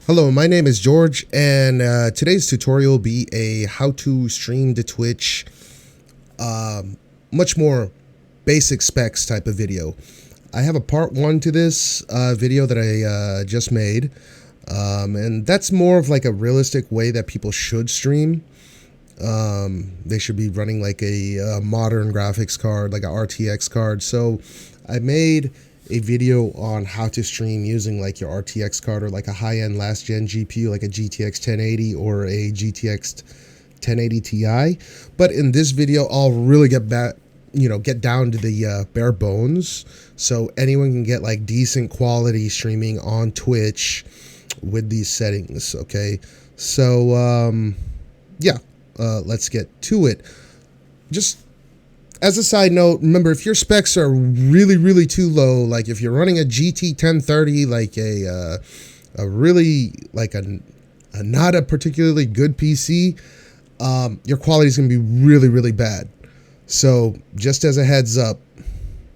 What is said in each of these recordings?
Hello, my name is George, and today's tutorial will be a how to stream to Twitch, much more basic specs type of video. I have a part 1 to this video that I just made, and that's more of like a realistic way that people should stream. They should be running like a modern graphics card, like a RTX card. So I made a video on how to stream using like your RTX card or like a high-end last gen GPU like a GTX 1080 or a GTX 1080 Ti. But in this video I'll really get down to the bare bones, so anyone can get like decent quality streaming on Twitch with these settings. Okay, so let's get to it. Just as a side note, remember, if your specs are really too low, like if you're running a GT 1030, like a really like a not a particularly good PC, your quality is going to be really bad. So just as a heads up,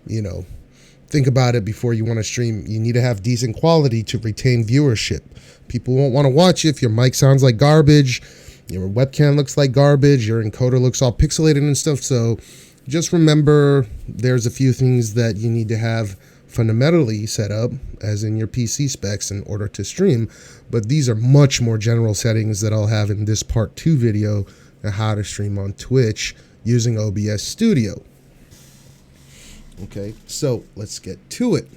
think about it before you want to stream. You need to have decent quality to retain viewership. People won't want to watch if your mic sounds like garbage, your webcam looks like garbage, your encoder looks all pixelated and stuff. So just remember, there's a few things that you need to have fundamentally set up, as in your PC specs, in order to stream. But these are much more general settings that I'll have in this part 2 video on how to stream on Twitch using OBS Studio. Okay, so let's get to it.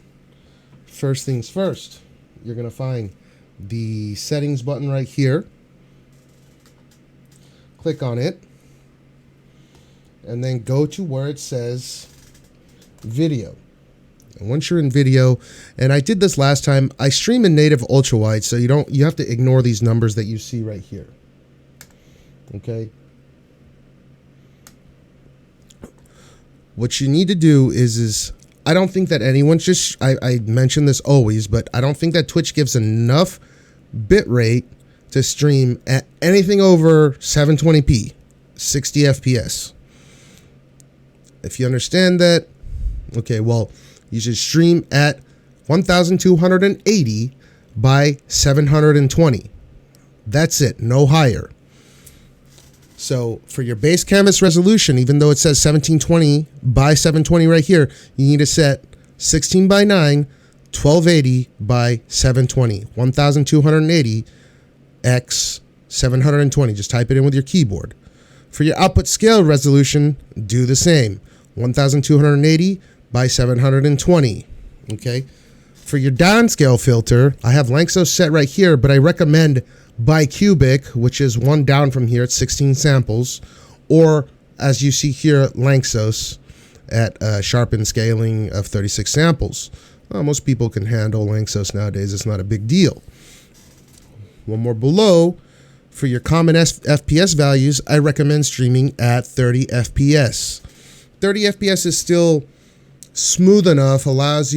First things first, you're going to find the settings button right here. Click on it. And then go to where it says video. And once you're in video, and I did this last time, I stream in native ultrawide, so you have to ignore these numbers that you see right here. Okay. What you need to do is I don't think that anyone I mention this always, but I don't think that Twitch gives enough bit rate to stream at anything over 720p, 60 FPS. If you understand that, okay, well, you should stream at 1280 by 720. That's it, no higher. So for your base canvas resolution, even though it says 1720 by 720 right here, you need to set 16 by 9, 1280 by 720, 1280 x 720. Just type it in with your keyboard. For your output scale resolution, do the same. 1280 by 720. Okay. For your downscale filter, I have Lanczos set right here, but I recommend bicubic, which is one down from here at 16 samples, or as you see here, Lanczos at sharpened scaling of 36 samples. Most people can handle Lanczos nowadays. It's not a big deal. One more below, for your common FPS values, I recommend streaming at 30 FPS. 30 FPS is still smooth enough, allows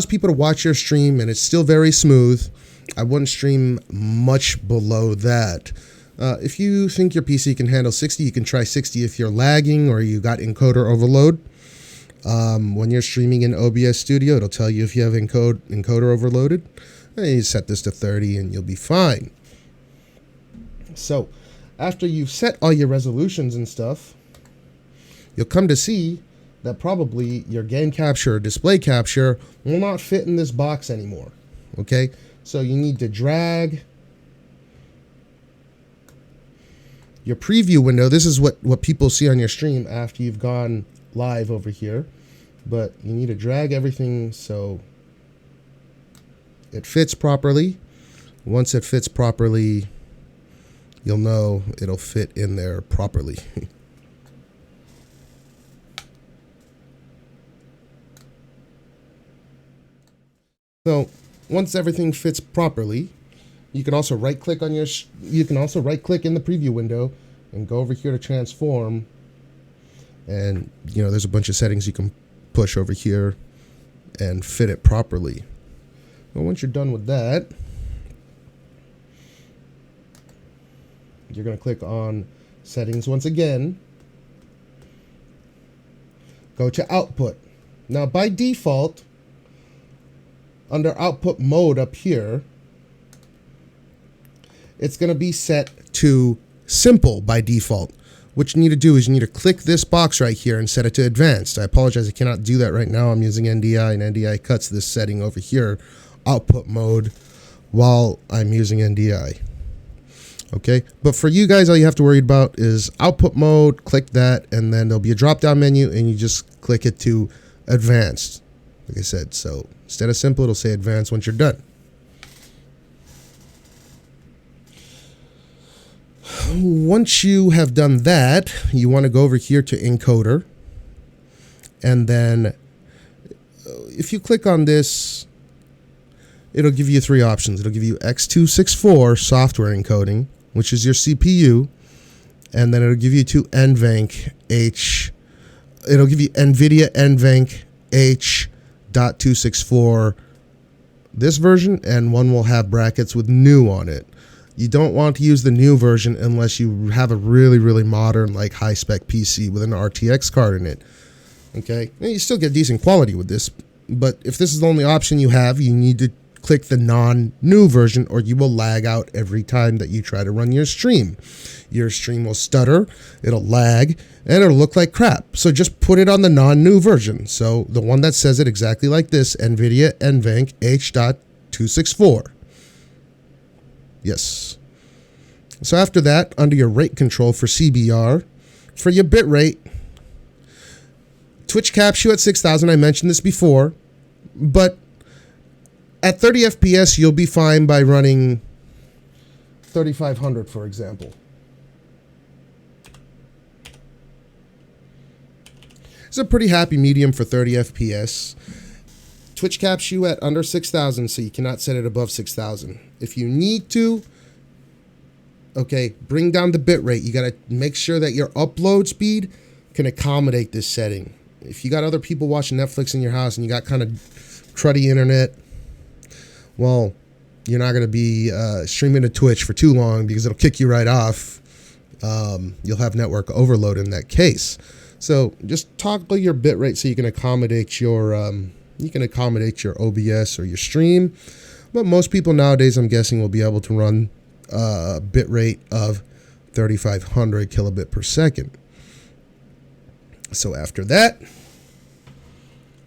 people to watch your stream, and it's still very smooth. I wouldn't stream much below that. If you think your PC can handle 60, you can try 60 if you're lagging or you got encoder overload. When you're streaming in OBS Studio, it'll tell you if you have encoder overloaded. And you set this to 30 and you'll be fine. So after you've set all your resolutions and stuff, you'll come to see that probably your game capture or display capture will not fit in this box anymore. Okay, so you need to drag your preview window. This is what people see on your stream after you've gone live over here, but you need to drag everything so it fits properly. Once it fits properly, you'll know it'll fit in there properly. So once everything fits properly, you can also right click on you can also right click in the preview window and go over here to transform. And there's a bunch of settings you can push over here and fit it properly. Well, once you're done with that, you're going to click on settings once again. Go to output. Now by default, under output mode up here, it's going to be set to simple by default. What you need to do is you need to click this box right here and set it to advanced. I apologize, I cannot do that right now. I'm using NDI, and NDI cuts this setting over here, output mode, while I'm using NDI. Okay, but for you guys, all you have to worry about is output mode, click that, and then there'll be a drop-down menu, and you just click it to advanced, like I said. So instead of simple, it'll say advanced once you're done. Once you have done that, you want to go over here to encoder, and then if you click on this, it'll give you three options. It'll give you X264 software encoding, which is your CPU, and then it'll give you to NVENC H. It'll give you Nvidia NVENC H.264 this version, and one will have brackets with new on it. You don't want to use the new version unless you have a really, really modern, like high-spec PC with an RTX card in it. Okay, and you still get decent quality with this, but if this is the only option you have, you need to click the non-new version, or you will lag out every time that you try to run your stream. Your stream will stutter, it'll lag, and it'll look like crap. So just put it on the non-new version. So the one that says it exactly like this, Nvidia NVENC H.264. Yes. So after that, under your rate control for CBR, for your bit rate, Twitch caps you at 6,000. I mentioned this before, but at 30 FPS, you'll be fine by running 3,500, for example. It's a pretty happy medium for 30 FPS. Twitch caps you at under 6,000, so you cannot set it above 6,000. If you need to, okay, bring down the bit rate. You got to make sure that your upload speed can accommodate this setting. If you got other people watching Netflix in your house and you got kind of cruddy internet, well, you're not going to be streaming to Twitch for too long because it'll kick you right off. You'll have network overload in that case. So just toggle your bit rate so you can accommodate your OBS or your stream. But most people nowadays, I'm guessing, will be able to run a bit rate of 3,500 kilobit per second. So after that,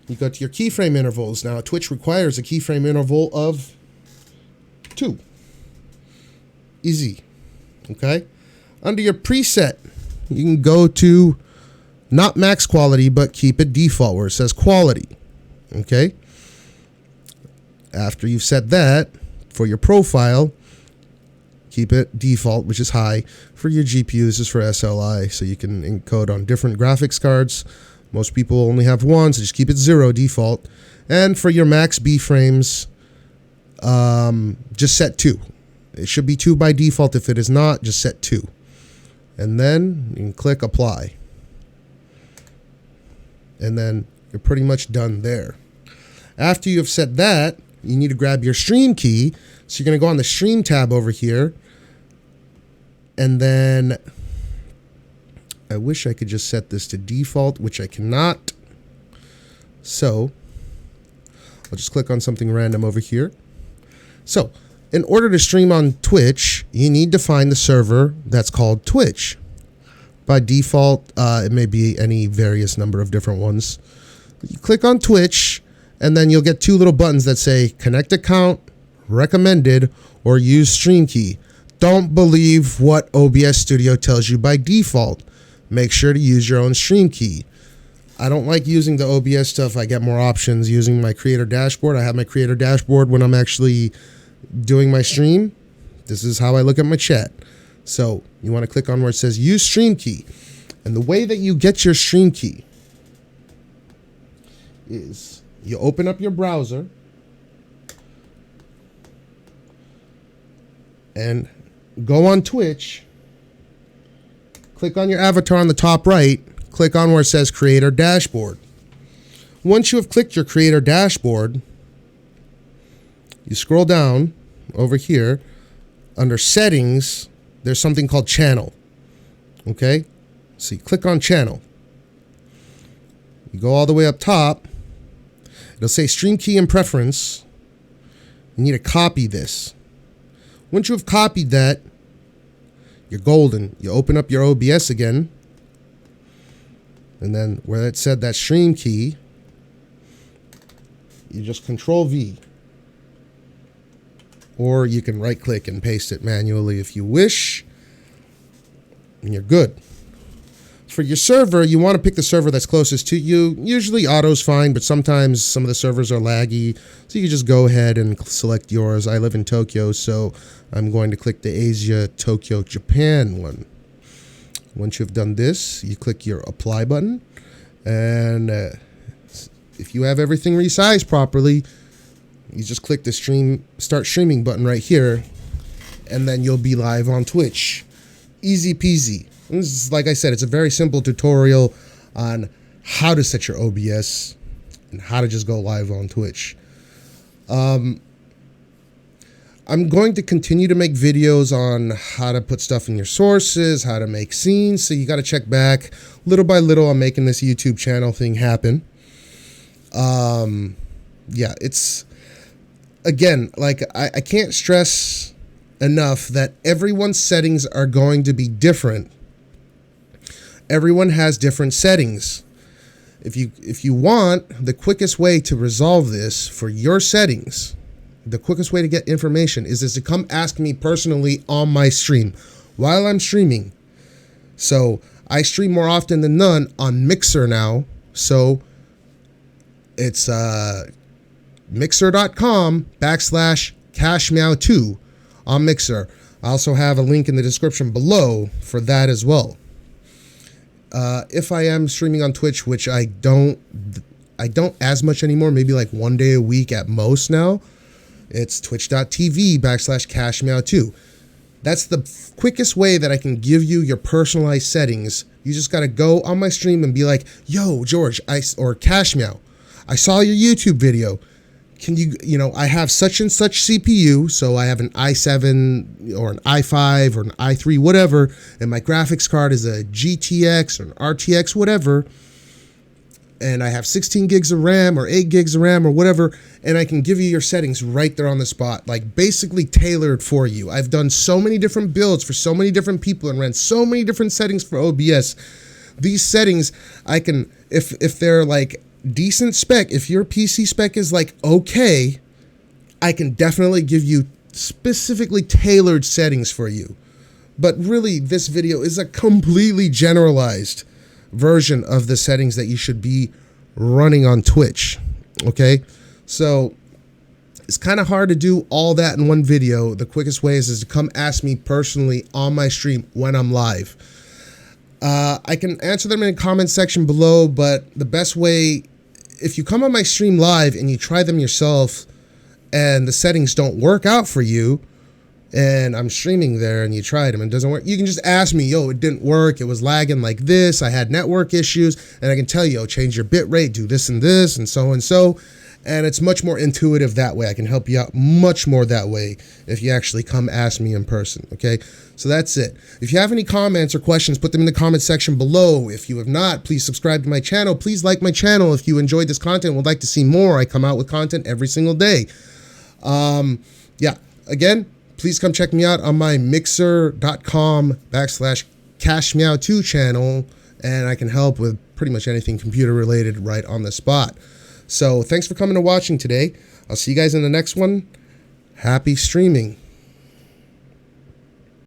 you go to your keyframe intervals. Now, Twitch requires a keyframe interval of 2. Easy. Okay? Under your preset, you can go to not max quality, but keep it default where it says quality. Okay? After you've set that, for your profile, keep it default, which is high. For your GPU, this is for SLI, so you can encode on different graphics cards. Most people only have one, so just keep it 0 default. And for your max B frames, just set 2. It should be 2 by default. If it is not, just set 2. And then you can click apply. And then you're pretty much done there. After you have set that, you need to grab your stream key. So you're going to go on the stream tab over here. And then I wish I could just set this to default, which I cannot. So I'll just click on something random over here. So in order to stream on Twitch, you need to find the server that's called Twitch. By default, it may be any various number of different ones. You click on Twitch, and then you'll get 2 little buttons that say connect account, recommended, or use stream key. Don't believe what OBS Studio tells you by default. Make sure to use your own stream key. I don't like using the OBS stuff. I get more options using my creator dashboard. I have my creator dashboard when I'm actually doing my stream. This is how I look at my chat. So you want to click on where it says use stream key. And the way that you get your stream key is you open up your browser and go on Twitch, click on your avatar on the top right, click on where it says Creator Dashboard. Once you have clicked your Creator Dashboard, you scroll down over here. Under Settings, there's something called Channel. Okay? So you click on Channel. You go all the way up top. It'll say Stream Key and Preference. You need to copy this. Once you have copied that, you're golden. You open up your OBS again. And then where it said that stream key, you just Control V. Or you can right click and paste it manually if you wish. And you're good. For your server, you want to pick the server that's closest to you. Usually auto's fine, but sometimes some of the servers are laggy. So you can just go ahead and select yours. I live in Tokyo, so I'm going to click the Asia, Tokyo, Japan one. Once you've done this, you click your apply button. And if you have everything resized properly, you just click the start streaming button right here. And then you'll be live on Twitch. Easy peasy. This is, like I said, it's a very simple tutorial on how to set your OBS and how to just go live on Twitch. I'm going to continue to make videos on how to put stuff in your sources, how to make scenes, so you got to check back. Little by little, I'm making this YouTube channel thing happen. Yeah, it's, again, like, I can't stress enough that everyone's settings are going to be different. Everyone has different settings. If you want, the quickest way to resolve this for your settings, the quickest way to get information is to come ask me personally on my stream while I'm streaming. So I stream more often than none on Mixer now. So it's mixer.com/cashmeow2 on Mixer. I also have a link in the description below for that as well. If I am streaming on Twitch, which I don't as much anymore, maybe like one day a week at most now, it's twitch.tv/cashmeow2. That's the quickest way that I can give you your personalized settings. You just got to go on my stream and be like, yo, George, or Cashmeow, I saw your YouTube video. Can you, I have such and such CPU, so I have an i7 or an i5 or an i3, whatever, and my graphics card is a GTX or an RTX, whatever, and I have 16 gigs of RAM or 8 gigs of RAM or whatever, and I can give you your settings right there on the spot, like basically tailored for you. I've done so many different builds for so many different people and ran so many different settings for OBS. These settings, I can, if they're like decent spec, if your PC spec is like okay, I can definitely give you specifically tailored settings for you. But really, this video is a completely generalized version of the settings that you should be running on Twitch. Okay, so it's kind of hard to do all that in one video. The quickest way is to come ask me personally on my stream when I'm live. I can answer them in the comment section below, but the best way, if you come on my stream live and you try them yourself and the settings don't work out for you, and I'm streaming there and you tried them and it doesn't work, you can just ask me, yo, it didn't work, it was lagging like this, I had network issues, and I can tell you, change your bit rate, do this and this, and so and so. And it's much more intuitive that way. I can help you out much more that way if you actually come ask me in person, okay? So that's it. If you have any comments or questions, put them in the comment section below. If you have not, please subscribe to my channel. Please like my channel if you enjoyed this content and would like to see more. I come out with content every single day. Yeah, again, please come check me out on my mixer.com/cashmeow2 channel, and I can help with pretty much anything computer related right on the spot. So thanks for coming and watching today. I'll see you guys in the next one. Happy streaming.